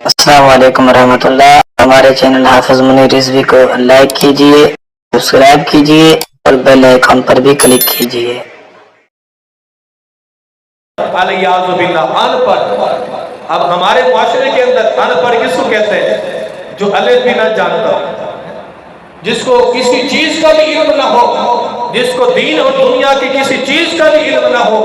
السلام علیکم ورحمۃ اللہ۔ ہمارے چینل حافظ منیر رضوی کو لائک کیجئے، سبسکرائب کیجئے اور بیل آئیکن پر بھی کلک کیجئے۔ الیاذ باللہ ان پڑھ۔ اب ہمارے معاشرے کے اندر ان پڑھ کس کو کہتے ہیں؟ جو الف بھی نہ جانتا، جس کو کسی چیز کا بھی علم نہ ہو، جس کو دین اور دنیا کی کسی چیز کا بھی علم نہ ہو۔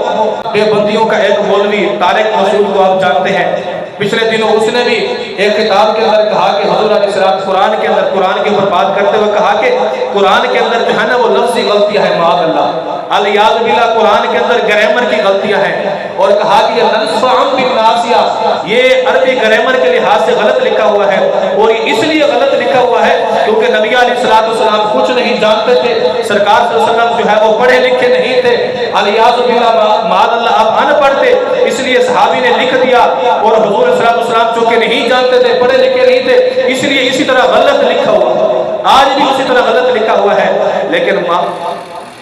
دیوبندیوں کا ایک مولوی طارق مسعود کو آپ جانتے ہیں، پچھلے دنوں اس نے بھی ایک کتاب کے اندر کہا کہ حضور علیہ السلام قرآن کے اندر قرآن کے اوپر بات کرتے ہوئے کہا کہ قرآن کے اندر جو ہے نا وہ لفظی غلطیاں ہیں، معاذ اللہ، الیاذ باللہ، قرآن کے اندر گرامر کی غلطیاں ہیں، اور کہا کہ یہ ننفعم بالناسیہ، یہ عربی گرامر کے لحاظ سے غلط لکھا ہوا ہے، اور یہ اس لیے غلط لکھا ہوا ہے کیونکہ نبی علیہ السلام کچھ نہیں جانتے تھے، سرکار صلی اللہ علیہ وسلم جو ہے وہ پڑھے لکھے نہیں تھے، الیاذ باللہ، معاذ اللہ، آپ ان پڑھ تھے، اس لیے صحابی نے لکھ دیا، اور حضور صلی اللہ علیہ وسلم چونکہ نہیں جانتے تھے، پڑھے لکھے نہیں تھے، اس لیے اسی طرح غلط لکھا ہوا، آج بھی اسی طرح غلط لکھا ہوا ہے۔ لیکن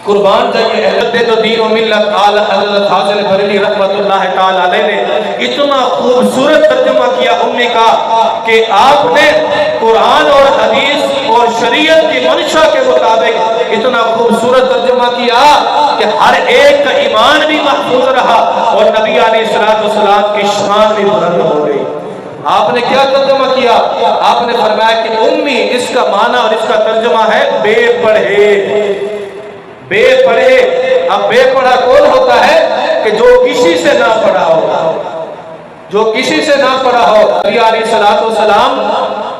قربان جائیے اہل تو دین و ملت اعلی حضرت حاضر بریلوی رحمت اللہ تعالی علیہ نے اتنا خوبصورت ترجمہ کیا امی کا کہ آپ نے قرآن اور حدیث اور شریعت کی منشا کے مطابق اتنا خوبصورت ترجمہ کیا کہ ہر ایک کا ایمان بھی محفوظ رہا اور نبی علیہ السلام کی شان بھی بلند ہو گئی۔ آپ نے کیا ترجمہ کیا؟ آپ نے فرمایا کہ امی، اس کا معنی اور اس کا ترجمہ ہے بے پڑھے۔ بے پڑھے، اب بے پڑھا کون ہوتا ہے؟ کہ جو کسی سے نہ پڑھا ہو، جو کسی سے نہ پڑھا ہو۔ نبی علیہ السلام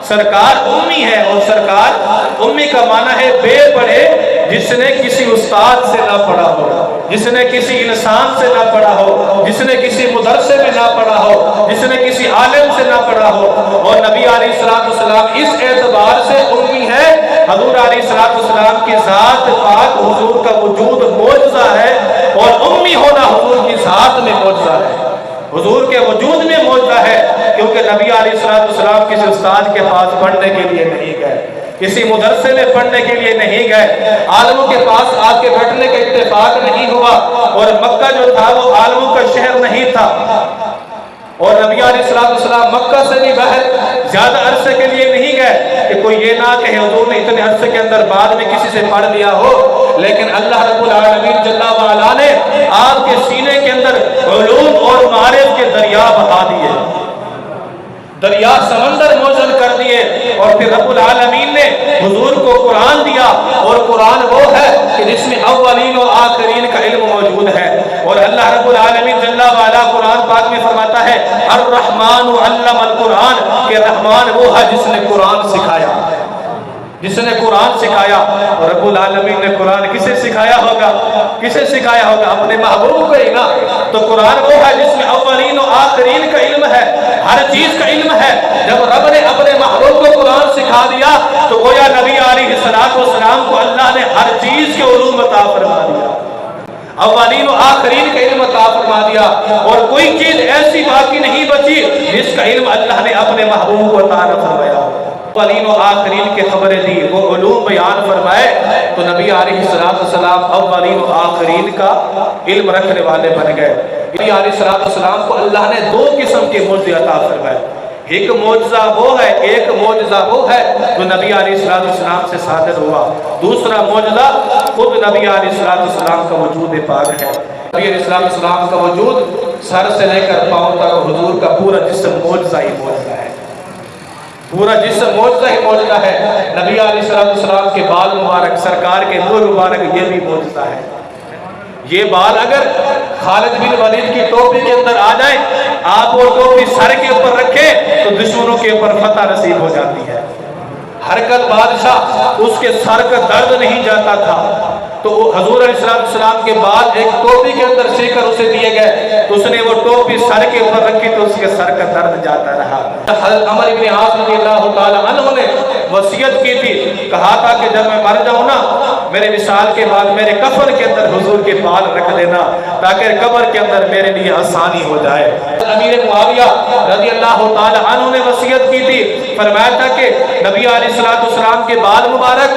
سرکار امی ہے، اور سرکار امی کا معنی ہے بے پڑھے، جس نے کسی استاد سے نہ پڑھا ہو، جس نے کسی انسان سے نہ پڑھا ہو، جس نے کسی مدرسے میں نہ پڑھا ہو، جس نے کسی عالم سے نہ پڑھا ہو۔ اور نبی علیہ السلام اس اعتبار سے امی ہے، حضور علیہ السلام کی ذات پاک، حضور کا وجود معجزہ ہے، اور امی ہونا حضور کی ذات میں معجزہ ہے، حضور کے وجود میں معجزہ ہے، کیونکہ نبی علیہ السلام کسی استاد کے پاس پڑھنے کے لیے نہیں گئے، کسی مدرسے میں پڑھنے کے لیے نہیں گئے، عالموں کے پاس آ کے بیٹھنے کا اتفاق نہیں ہوا، اور مکہ جو تھا وہ عالموں کا شہر نہیں تھا، اور نبی علیہ السلام مکہ سے بھی باہر زیادہ عرصے کے لیے نہیں گئے کہ کوئی یہ نہ کہے حضور نے اتنے عرصے کے اندر بعد میں کسی سے پڑھ لیا ہو، لیکن اللہ رب العالمین جل وعلا نے آپ کے سینے کے اندر علوم اور معارف کے دریا بہا دیے، دریا سمندر موزن کر دیے، اور پھر رب العالمین نے حضور کو قرآن دیا، اور قرآن وہ ہے کہ جس میں اولین و آخرین کا علم موجود ہے، اور اللہ رب العالمین جل وعلا قرآن پاک میں فرماتا ہے الرحمن علم القرآن، کہ رحمان وہ ہے جس نے قرآن سکھایا، جس نے قرآن سکھایا۔ اور رب العالمین نے قرآن کسے سکھایا ہوگا؟ کسے سکھایا ہوگا؟ اپنے محبوب کو ہی نا۔ تو قرآن وہ ہے جس میں اولین و آخرین کا علم ہے، ہر چیز کا علم ہے۔ جب رب نے اپنے محبوب کو قرآن سکھا دیا تو گویا نبی علیہ السلام کو اللہ نے ہر چیز کے علوم عطا فرما دیا، اولین و آخرین کا علم عطا فرما دیا، اور کوئی چیز ایسی باقی نہیں بچی جس کا علم اللہ نے اپنے محبوب کو عطا نہ فرمایا۔ اولین و آخرین کے خبریں دی، وہ علوم بیان فرمائے، تو نبی علیہ السلام اولین و آخرین کا علم رکھنے والے بن گئے۔ نبی علیہ السلام کو اللہ نے دو قسم کے معجزے عطا فرمائے، ایک معجزہ وہ ہے جو نبی علیہ السلام سے صادر ہوا، دوسرا معجزہ خود نبی علیہ السلام کا وجود پاک ہے۔ نبی علیہ السلام کا وجود سر سے لے کر پاؤں تک حضور کا پورا جسم معجزہ ہی معجزہ ہے، پورا جسم معجزہ ہی معجزہ ہے۔ نبی علیہ السلام کے بال مبارک، سرکار کے منہ مبارک، یہ بھی معجزہ ہے۔ یہ بال اگر خالد بن ولید کی ٹوپی کے اندر آ جائیں، آپ وہ ٹوپی سر کے اوپر رکھیں تو دشمنوں کے اوپر فتح نصیب ہو جاتی ہے۔ ہرقل بادشاہ، اس کے سر کا درد نہیں جاتا تھا، تو حضور علیہ السلام کے بال ایک ٹوپی کے اندر سی کر اسے دیے گئے، تو اس نے وہ ٹوپی سر کے اوپر رکھی تو اس کے سر کا درد جاتا رہا۔ حضرت عمر بن عاص رضی اللہ تعالی عنہ نے وصیت کی تھی، کہا تھا کہ جب میں مر جاؤں نا، میرے وصال کے بعد میرے کفن کے اندر حضور کے بال رکھ دینا تاکہ قبر کے اندر میرے لیے آسانی ہو جائے۔ امیر معاویہ رضی اللہ تعالی عنہ نے وصیت کی تھی، فرمایا تھا کہ نبی علیہ السلام کے بال مبارک،